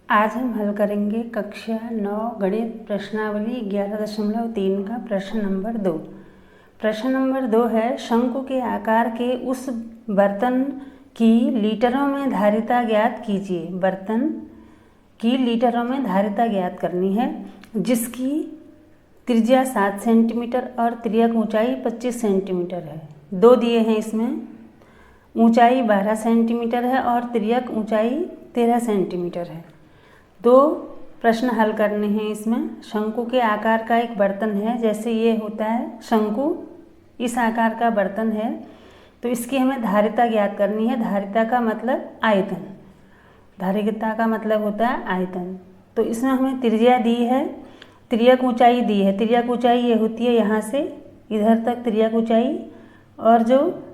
आज हम हल करेंगे कक्षा 9 गणित प्रश्नावली 11.3 का प्रश्न नंबर 2। प्रश्न नंबर 2 है, शंकु के आकार के उस बर्तन की लीटरों में धारिता ज्ञात कीजिए। बर्तन की लीटरों में धारिता ज्ञात करनी है जिसकी त्रिज्या 7 सेंटीमीटर और त्रिज्यक ऊंचाई 25 सेंटीमीटर है। दो दिए हैं इसमें, ऊंचाई 12 सेंटीमीटर है और त्रिज्यक ऊंचाई 13 सेंटीमीटर है। दो प्रश्न हल करने हैं इसमें। शंकु के आकार का एक बर्तन है, जैसे ये होता है शंकु, इस आकार का बर्तन है, तो इसकी हमें धारिता ज्ञात करनी है। धारिता का मतलब आयतन, धारिता का मतलब होता है आयतन। तो इसमें हमें त्रिज्या दी है, त्रिज्यक ऊंचाई दी है। त्रिज्यक ऊंचाई ये होती है यहाँ से इधर तक त्रिज्यक ऊंचाई, और जो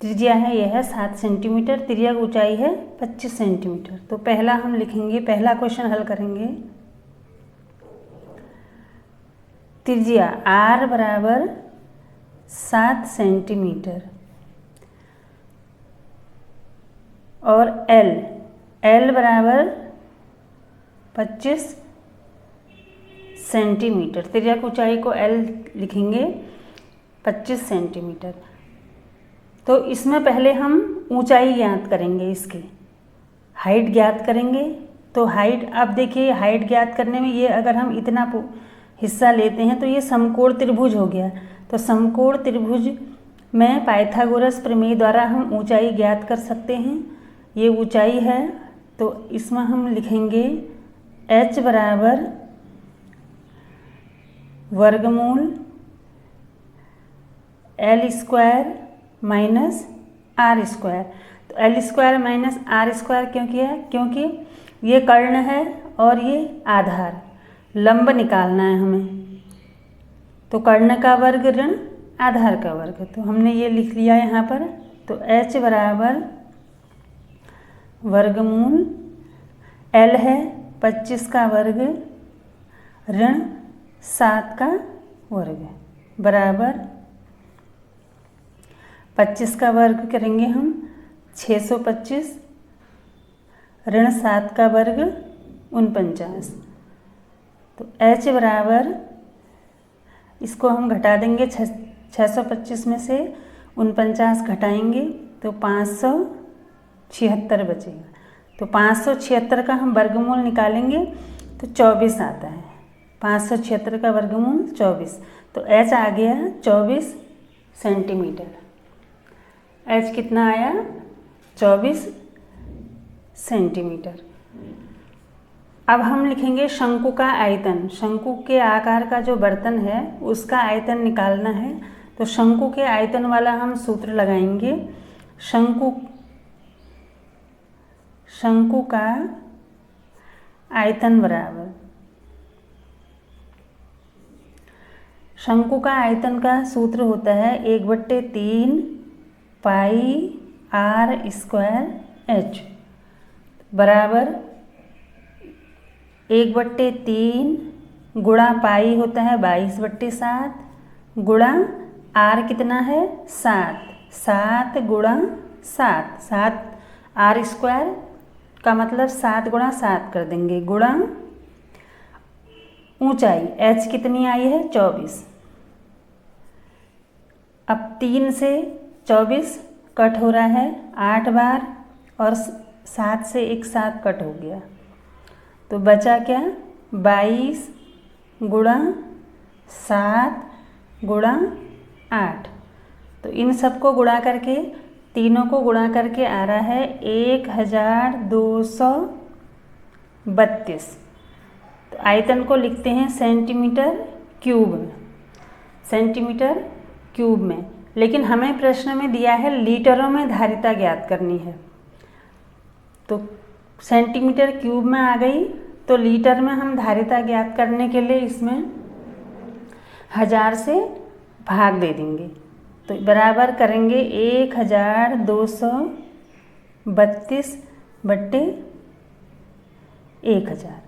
त्रिज्या है यह है 7 सेंटीमीटर, त्रिज्यक ऊंचाई है 25 सेंटीमीटर। तो पहला हम लिखेंगे, पहला क्वेश्चन हल करेंगे। त्रिज्या R बराबर 7 सेंटीमीटर और L बराबर 25 सेंटीमीटर। त्रिज्यक ऊंचाई को L लिखेंगे 25 सेंटीमीटर। तो इसमें पहले हम ऊंचाई ज्ञात करेंगे, इसकी हाइट ज्ञात करेंगे। तो हाइट, अब देखिए हाइट ज्ञात करने में ये अगर हम इतना हिस्सा लेते हैं तो ये समकोण त्रिभुज हो गया। तो समकोण त्रिभुज में पाइथागोरस प्रमेय द्वारा हम ऊंचाई ज्ञात कर सकते हैं। ये ऊंचाई है, तो इसमें हम लिखेंगे h बराबर वर्गमूल L square minus R square. तो L square minus R square क्यों किया है? क्योंकि ये कर्ण है और ये आधार, लंब निकालना है हमें। तो कर्ण का वर्ग ऋण आधार का वर्ग, तो हमने ये लिख लिया यहाँ पर। तो h बराबर वर्गमूल L है 25 का वर्ग ऋण 7 का वर्ग बराबर 25 का वर्ग करेंगे हम 625 ऋण 7 का वर्ग 49। तो h बराबर, इसको हम घटा देंगे, 625 में से 49 घटाएंगे तो 576 बचेगा। तो 576 का हम वर्गमूल निकालेंगे तो 24 आता है। 576 का वर्गमूल 24, तो h आ गया 24 सेंटीमीटर। h कितना आया? 24 सेंटीमीटर। अब हम लिखेंगे शंकु का आयतन। शंकु के आकार का जो बर्तन है उसका आयतन निकालना है। तो शंकु के आयतन वाला हम सूत्र लगाएंगे। शंकु का आयतन बराबर, शंकु का आयतन का सूत्र होता है 1/3 पाई R स्क्वायर H बराबर 1/3 गुणा पाई होता है 22/7 गुणा R कितना है 7 गुणा 7 R स्क्वायर का मतलब 7 गुणा 7 कर देंगे, गुणा ऊंचाई H कितनी आई है 24। अब 3 से 24 कट हो रहा है 8 बार और 7 से एक 7 कट हो गया, तो बचा क्या 22 गुणा 7 गुणा 8। तो इन सबको गुणा करके, तीनों को गुणा करके आ रहा है 1232। तो आयतन को लिखते हैं सेंटीमीटर क्यूब में, लेकिन हमें प्रश्न में दिया है लीटरों में धारिता ज्ञात करनी है। तो सेंटीमीटर क्यूब में आ गई, तो लीटर में हम धारिता ज्ञात करने के लिए इसमें 1000 से भाग दे देंगे। तो बराबर करेंगे 1232/1000।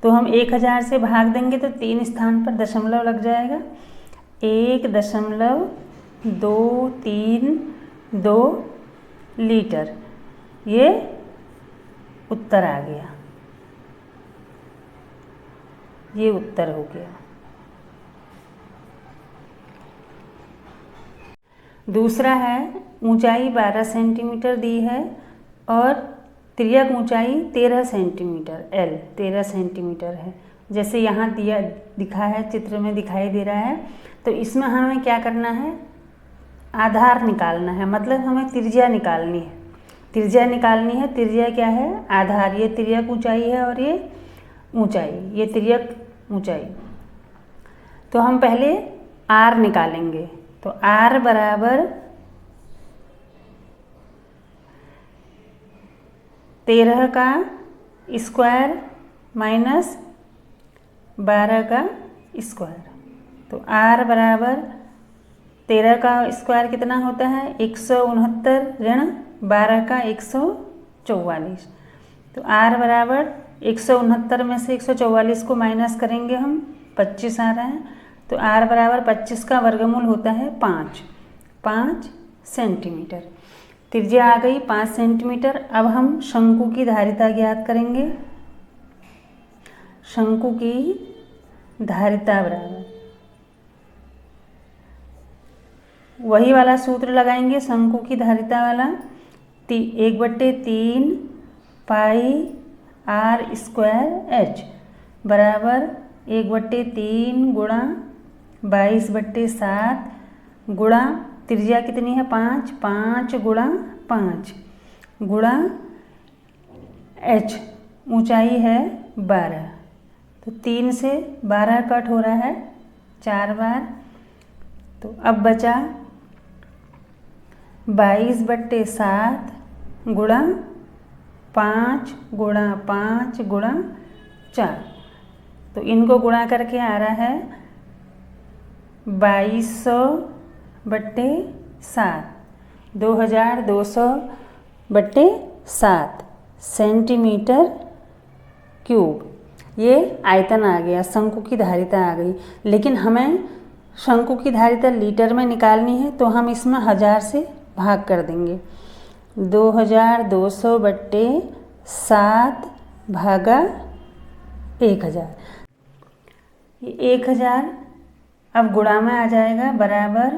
तो हम 1000 से भाग देंगे तो 3 स्थान पर दशमलव लग जाएगा, 1.232 लीटर। ये उत्तर आ गया। ये उत्तर हो गया। दूसरा है, ऊंचाई 12 सेंटीमीटर दी है और तिर्यक ऊंचाई 13 सेंटीमीटर, L 13 सेंटीमीटर है, जैसे यहाँ दिखा है, चित्र में दिखाई दे रहा है। तो इसमें हमें क्या करना है, आधार निकालना है, मतलब हमें त्रिज्या निकालनी है। त्रिज्या निकालनी है, त्रिज्या क्या है, आधार। ये तिर्यक ऊंचाई है और ये ऊंचाई, ये तिर्यक ऊंचाई। तो हम पहले R निकालेंगे। तो R बराबर 13 का स्क्वायर माइनस 12 का स्क्वायर। तो R बराबर 13 का स्क्वायर कितना होता है, 169 ऋण 12 का 144। तो R बराबर 169 में से 144 को माइनस करेंगे हम, 25 आ रहा है। तो R बराबर 25 का वर्गमूल होता है 5 सेंटीमीटर। त्रिज्या आ गई 5 सेंटीमीटर। अब हम शंकु की धारिता ज्ञात करेंगे। शंकु की धारिता बराबर वही वाला सूत्र लगाएंगे, शंकु की धारिता वाला, 1/3 पाई R स्क्वायर H बराबर 1/3 गुणा 22/7 गुणा त्रिज्या कितनी है 5 गुणा 5 गुणा H ऊंचाई है 12। तो 3 से 12 कट हो रहा है 4 बार। तो अब बचा 22/7 गुणा 5 गुणा 5 गुणा 4। तो इनको गुणा करके आ रहा है 2200/7, 2200/7 सेंटीमीटर क्यूब। ये आयतन आ गया, शंकु की धारिता आ गई। लेकिन हमें शंकु की धारिता लीटर में निकालनी है, तो हम इसमें 1000 से भाग कर देंगे। 2200/7 भागा 1000। ये 1000 अब गुणा में आ जाएगा, बराबर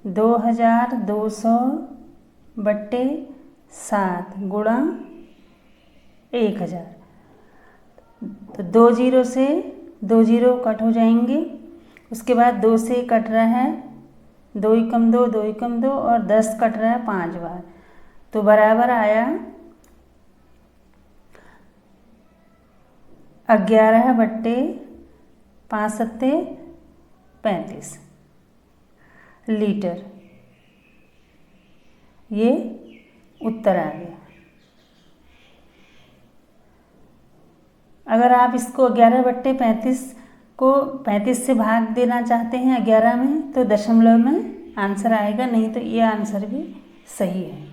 2200/7 गुणा 1000। तो 2 जीरो से 2 जीरो कट हो जाएंगे। उसके बाद 2 से कट रहा है 2 एकम 2, 2 एकम 2 और 10 कट रहा है 5 बार। तो बराबर आया 11/5 लीटर। ये उत्तर आ गया। अगर आप इसको 11/35 को 35 से भाग देना चाहते हैं 11 में, तो दशमलव में आंसर आएगा, नहीं तो ये आंसर भी सही है।